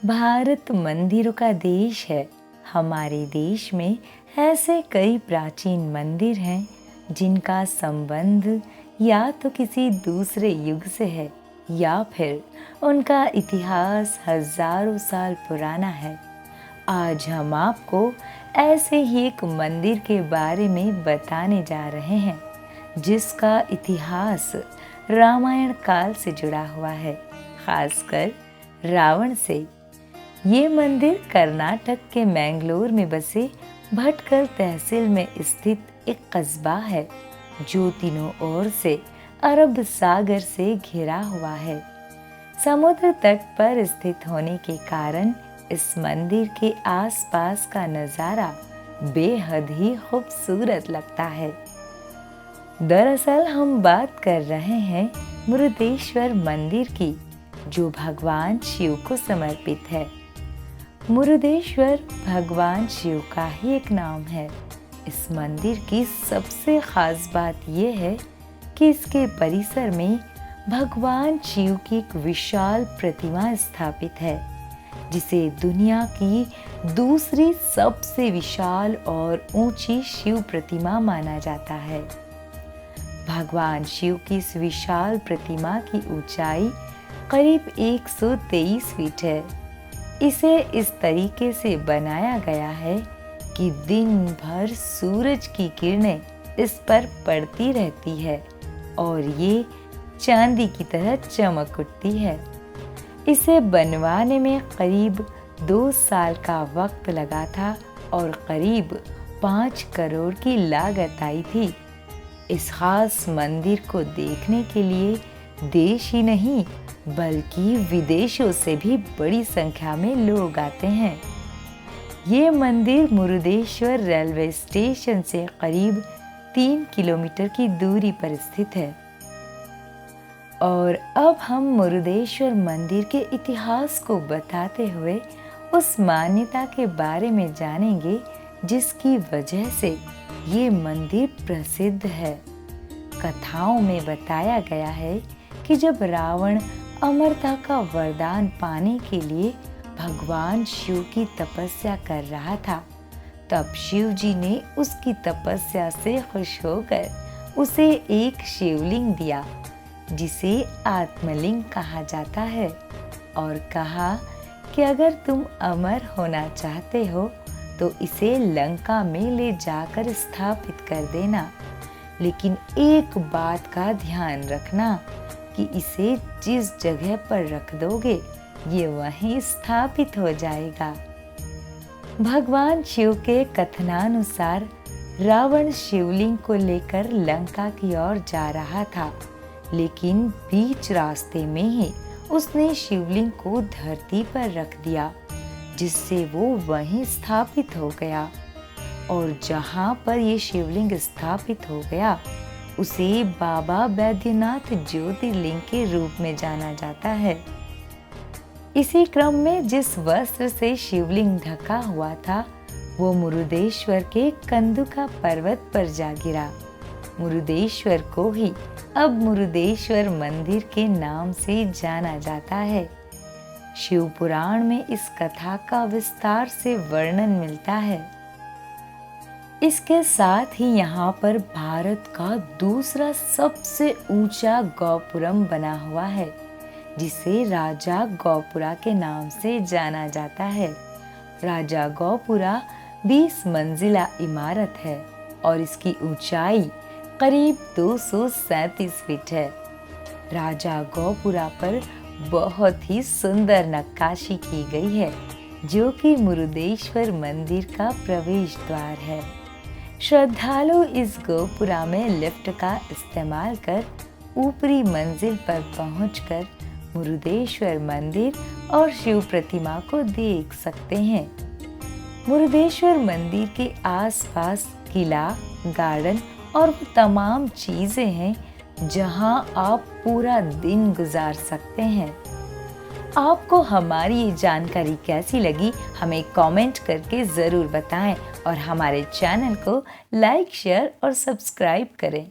भारत मंदिरों का देश है। हमारे देश में ऐसे कई प्राचीन मंदिर हैं जिनका संबंध या तो किसी दूसरे युग से है या फिर उनका इतिहास हजारों साल पुराना है। आज हम आपको ऐसे ही एक मंदिर के बारे में बताने जा रहे हैं जिसका इतिहास रामायण काल से जुड़ा हुआ है, खासकर रावण से। ये मंदिर कर्नाटक के मैंगलोर में बसे भटकल तहसील में स्थित एक कस्बा है जो तीनों ओर से अरब सागर से घिरा हुआ है। समुद्र तट पर स्थित होने के कारण इस मंदिर के आसपास का नजारा बेहद ही खूबसूरत लगता है। दरअसल हम बात कर रहे हैं मुरुदेश्वर मंदिर की, जो भगवान शिव को समर्पित है। मुरुदेश्वर भगवान शिव का ही एक नाम है। इस मंदिर की सबसे खास बात यह है कि इसके परिसर में भगवान शिव की एक विशाल प्रतिमा स्थापित है, जिसे दुनिया की दूसरी सबसे विशाल और ऊंची शिव प्रतिमा माना जाता है। भगवान शिव की इस विशाल प्रतिमा की ऊंचाई करीब 123 फीट है। इसे इस तरीके से बनाया गया है कि दिन भर सूरज की किरणें इस पर पड़ती रहती है और ये चांदी की तरह चमक उठती है। इसे बनवाने में करीब 2 साल का वक्त लगा था और करीब 5 करोड़ की लागत आई थी। इस खास मंदिर को देखने के लिए देश ही नहीं बल्कि विदेशों से भी बड़ी संख्या में लोग आते हैं। ये मंदिर मुरुदेश्वर रेलवे स्टेशन से करीब 3 किलोमीटर की दूरी पर स्थित है। और अब हम मुरुदेश्वर मंदिर के इतिहास को बताते हुए उस मान्यता के बारे में जानेंगे जिसकी वजह से ये मंदिर प्रसिद्ध है। कथाओं में बताया गया है कि जब रावण अमरता का वरदान पाने के लिए भगवान शिव की तपस्या कर रहा था, तब शिव जी ने उसकी तपस्या से खुश होकर उसे एक शिवलिंग दिया, जिसे आत्मलिंग कहा जाता है, और कहा कि अगर तुम अमर होना चाहते हो तो इसे लंका में ले जाकर स्थापित कर देना, लेकिन एक बात का ध्यान रखना कि इसे जिस जगह पर रख दोगे ये वहीं स्थापित हो जाएगा। भगवान शिव के कथनानुसार रावण शिवलिंग को लेकर लंका की ओर जा रहा था, लेकिन बीच रास्ते में ही उसने शिवलिंग को धरती पर रख दिया, जिससे वो वहीं स्थापित हो गया। और जहां पर ये शिवलिंग स्थापित हो गया उसे बाबा बैद्यनाथ ज्योतिर्लिंग के रूप में जाना जाता है। इसी क्रम में जिस वस्त्र से शिवलिंग ढका हुआ था वो मुरुदेश्वर के कंदुका पर्वत पर जा गिरा। मुरुदेश्वर को ही अब मुरुदेश्वर मंदिर के नाम से जाना जाता है। शिव पुराण में इस कथा का विस्तार से वर्णन मिलता है। इसके साथ ही यहाँ पर भारत का दूसरा सबसे ऊंचा गौपुरम बना हुआ है, जिसे राजा गौपुरा के नाम से जाना जाता है। राजा गौपुरा 20 मंजिला इमारत है और इसकी ऊंचाई करीब 237 फीट है। राजा गौपुरा पर बहुत ही सुंदर नक्काशी की गई है, जो कि मुरुदेश्वर मंदिर का प्रवेश द्वार है। श्रद्धालु इस गोपुरा में लिफ्ट का इस्तेमाल कर ऊपरी मंजिल पर पहुंचकर मुरुदेश्वर मंदिर और शिव प्रतिमा को देख सकते हैं। मुरुदेश्वर मंदिर के आसपास किला, गार्डन और वो तमाम चीजें हैं जहां आप पूरा दिन गुजार सकते हैं। आपको हमारी ये जानकारी कैसी लगी हमें कमेंट करके ज़रूर बताएं और हमारे चैनल को लाइक, शेयर और सब्सक्राइब करें।